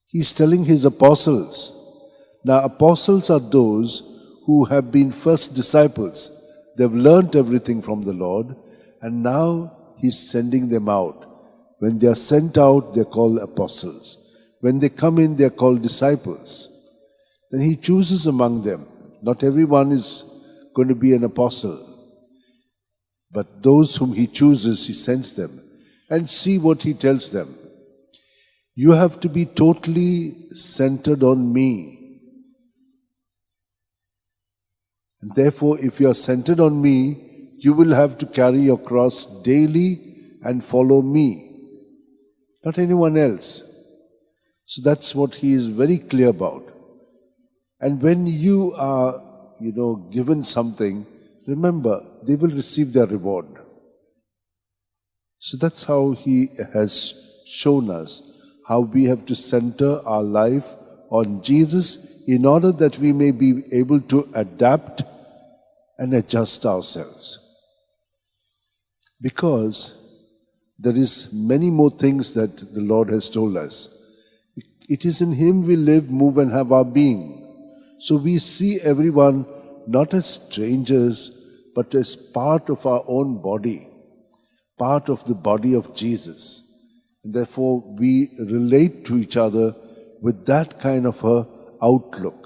He's telling his apostles. Now, apostles are those who have been first disciples. They've learnt everything from the Lord, and now he's sending them out. When they are sent out, they're called apostles. When they come in, they're called disciples. Then he chooses among them. Not everyone is going to be an apostle, but those whom he chooses, he sends them. And see what he tells them. You have to be totally centered on me. And therefore, if you are centered on me, you will have to carry your cross daily and follow me, not anyone else. So that's what he is very clear about. And when you are, given something, remember, they will receive their reward. So that's how he has shown us how we have to center our life on Jesus in order that we may be able to adapt and adjust ourselves. Because there is many more things that the Lord has told us. It is in him we live, move and have our being. So we see everyone not as strangers, but as part of our own body, part of the body of Jesus. And therefore we relate to each other with that kind of a outlook.